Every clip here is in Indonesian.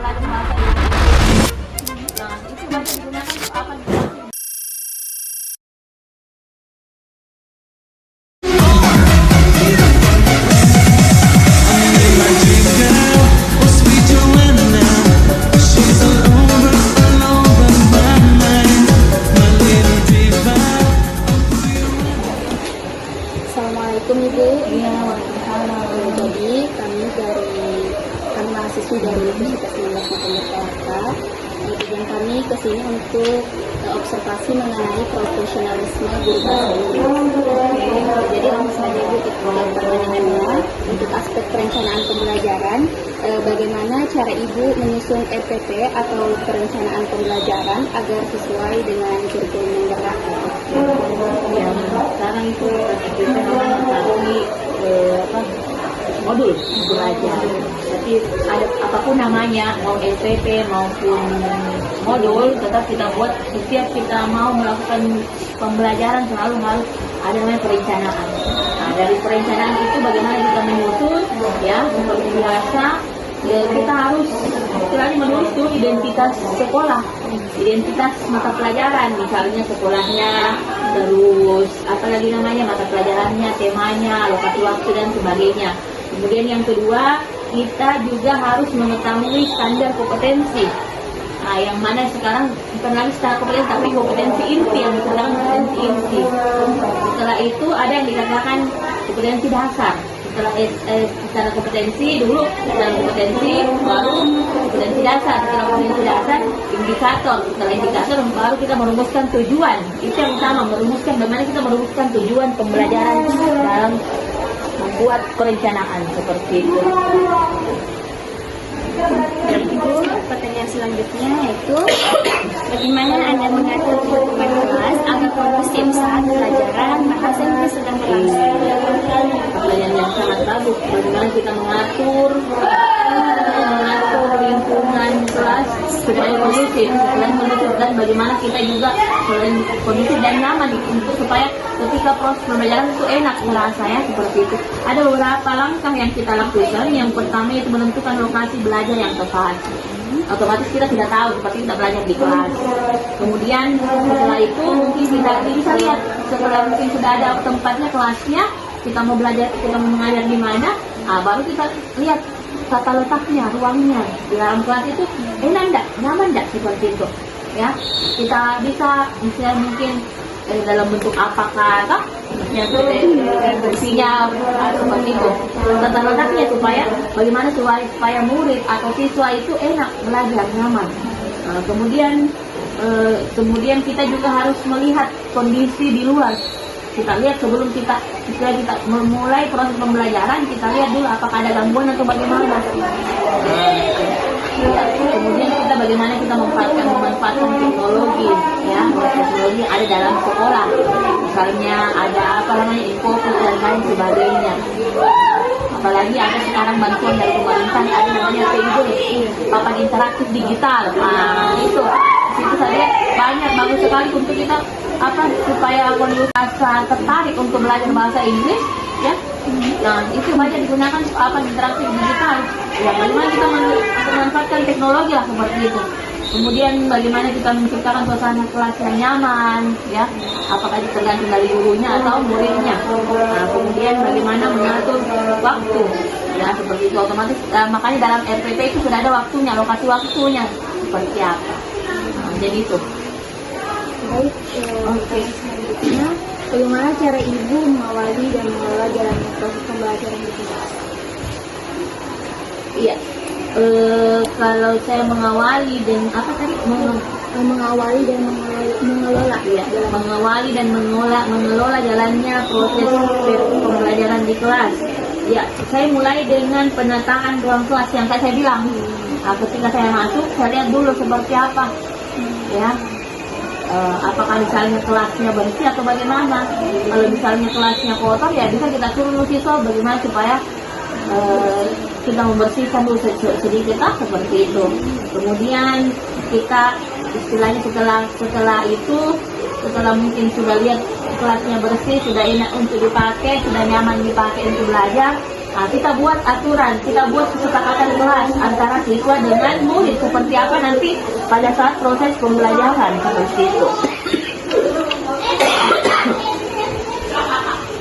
belajar bahasa Inggris. Nah, itu banyak digunakan untuk apa? Assalamualaikum Ibu. Iya, waalaikumsalam. Jadi kami mahasiswi dari Universitas 19 November Jakarta. Tujuan kami ke sini untuk observasi mengenai profesionalisme guru bahasa Inggris. Jadi langsung saja Ibu kita pertanyaannya untuk aspek perencanaan pembelajaran. Bagaimana cara Ibu menyusun RPP atau perencanaan pembelajaran agar sesuai dengan kurikulum yang berlaku? Ya, sekarang itu kita melalui modul belajar. Jadi ada apapun namanya, mau SPP maupun modul, tetap kita buat setiap kita mau melakukan pembelajaran selalu harus ada namanya perencanaan. Nah, dari perencanaan itu bagaimana kita menyusun, ya seperti biasa. Ya, kita harus istilahnya menulis tuh identitas sekolah, identitas mata pelajaran, misalnya sekolahnya, terus apa lagi namanya mata pelajarannya, temanya, lokasi waktu dan sebagainya. Kemudian yang kedua, kita juga harus mengetahui standar kompetensi. Nah, yang mana sekarang bukan lagi standar kompetensi tapi kompetensi inti, yang sekarang kompetensi inti. Setelah itu ada yang dikatakan kompetensi dasar. Secara kompetensi dulu, setelah kompetensi baru kompetensi dasar, setelah kompetensi dasar indikator, setelah indikator baru kita merumuskan tujuan. Itu yang utama, merumuskan bagaimana kita merumuskan tujuan pembelajaran dalam membuat perencanaan seperti itu. Ibu, pertanyaan selanjutnya yaitu bagaimana Anda mengatur kehidupan kelas agar kondusif saat pelajaran bahasa Inggris sedang berlangsung? Pertanyaan yang sangat bagus. Bagaimana kita mengatur lingkungan kelas supaya kondusif, dan bagaimana kita juga kondusif dan nyaman untuk supaya ketika proses pembelajaran itu enak rasanya seperti itu. Ada beberapa langkah yang kita lakukan. Yang pertama itu menentukan lokasi belajar yang tepat. Otomatis kita tidak tahu seperti kita belajar di kelas. Kemudian setelah itu mungkin kita bisa lihat setelah mungkin sudah ada tempatnya kelasnya, kita mau belajar, kita mau mengajar di mana, baru kita lihat tata letaknya, ruangnya di dalam kelas itu enak enggak, nyaman enggak seperti itu. Ya, kita bisa misalnya mungkin dalam bentuk apakah yang bersihnya seperti itu, tata letaknya supaya bagaimana supaya murid atau siswa itu enak belajar, nyaman. Kemudian kita juga harus melihat kondisi di luar. Kita lihat sebelum kita memulai proses pembelajaran, kita lihat dulu apakah ada gangguan atau bagaimana. Kemudian kita bagaimana kita memanfaatkan teknologi, ya, teknologi yang ada dalam sekolah. Misalnya ada apa namanya infografis dan lain sebagainya. Apalagi ada sekarang bantuan dari pemerintah ada namanya PID, papan interaktif digital. Nah, itu saya banyak bagus sekali untuk kita supaya rasa tertarik untuk belajar bahasa Inggris, ya. Nah, itu banyak digunakan interaksi digital. Ya, bagaimana kita memanfaatkan teknologi lah seperti itu. Kemudian bagaimana kita menciptakan suasana kelas yang nyaman, ya. Apakah itu tergantung dari gurunya atau muridnya. Nah, kemudian bagaimana mengatur waktu, ya seperti itu otomatis. Makanya dalam RPP itu sudah ada waktunya, lokasi waktunya seperti apa. Nah, jadi itu. Baik, selanjutnya bagaimana cara Ibu mengawali dan mengelola jalannya proses pembelajaran di kelas? Iya, kalau saya mengawali dan mengawali dan mengelola, ya, mengawali dan mengelola jalannya proses pembelajaran di kelas. Ya, saya mulai dengan penataan ruang kelas yang saya bilang. Nah, ketika saya masuk, saya lihat dulu seperti apa, ya. Apakah misalnya kelasnya bersih atau bagaimana. Kalau misalnya kelasnya kotor, ya bisa kita suruh siswa bagaimana supaya kita membersihkan dulu sedikit seperti itu. Kemudian kita istilahnya setelah mungkin sudah lihat kelasnya bersih, sudah enak untuk dipakai, sudah nyaman dipakai untuk belajar, Nah, kita buat aturan, kita buat kesepakatan kelas antara siswa dengan murid seperti apa nanti pada saat proses pembelajaran seperti itu.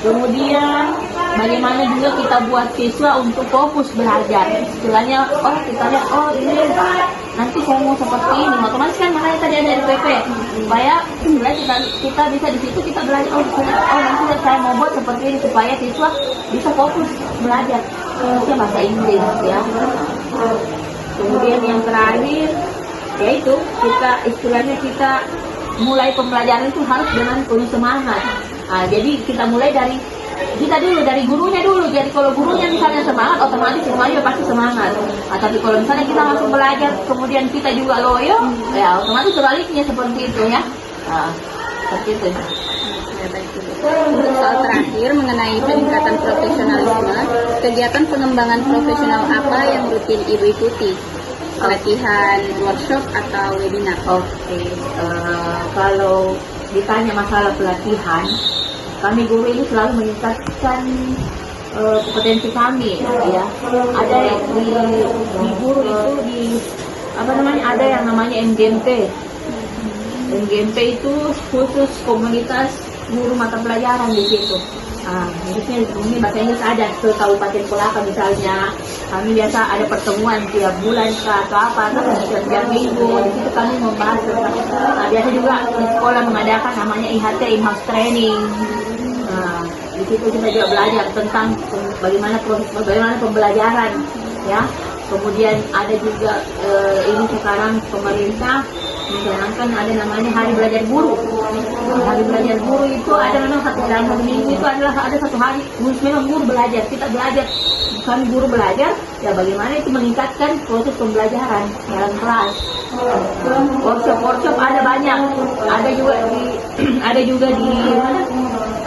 Kemudian bagaimana juga kita buat siswa untuk fokus belajar. Istilahnya, oh kita lihat, oh ini nanti saya mau seperti ini. Otomatis kan makanya tadi ada RPP supaya kita bisa di situ kita belajar. Oh nanti saya mau buat seperti ini supaya siswa bisa fokus belajar. Khususnya bahasa Inggris ya. Kemudian yang terakhir yaitu kita mulai pembelajaran itu harus dengan penuh semangat. Nah, jadi kita mulai dari kita dulu, dari gurunya dulu. Jadi kalau gurunya misalnya semangat, otomatis semuanya pasti semangat. Nah, tapi kalau misalnya kita langsung belajar, kemudian kita juga loyo, ya otomatis sebaliknya seperti itu ya. Nah, seperti itu. Ya, baik, Ibu. Untuk soal terakhir mengenai peningkatan profesionalisme, kegiatan pengembangan profesional apa yang rutin Ibu ikuti? Pelatihan, workshop, atau webinar? Oke, kalau ditanya masalah pelatihan, kami guru ini selalu meningkatkan kompetensi kami, ya. Ada di guru itu ada yang namanya MGMP. MGMP itu khusus komunitas guru mata pelajaran di situ. Jadi ini bahasa Inggris ada ke Kabupaten Kolaka misalnya. Kami biasa ada pertemuan tiap bulan atau apa, setiap minggu. Di situ kami membahas tentang. Biasa juga di sekolah mengadakan namanya IHT, in-house training. Di situ kita juga belajar tentang bagaimana pembelajaran, ya. Kemudian ada juga ini sekarang pemerintah mencanangkan ada namanya Hari Belajar Guru. Hari Belajar Guru itu ada memang dalam satu minggu itu adalah ada satu hari memang guru belajar. Kita belajar, kami guru belajar, ya bagaimana itu meningkatkan proses pembelajaran dalam kelas. Workshop ada banyak,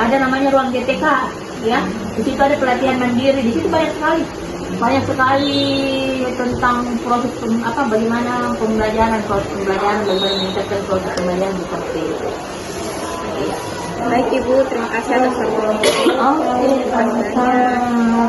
ada namanya ruang GTK, ya. Di situ ada pelatihan mandiri, di situ banyak sekali tentang proses bagaimana pembelajaran, bagaimana meningkatkan proses pembelajaran seperti itu. Baik Ibu, terima kasih atas waktunya. Oke, sama-sama.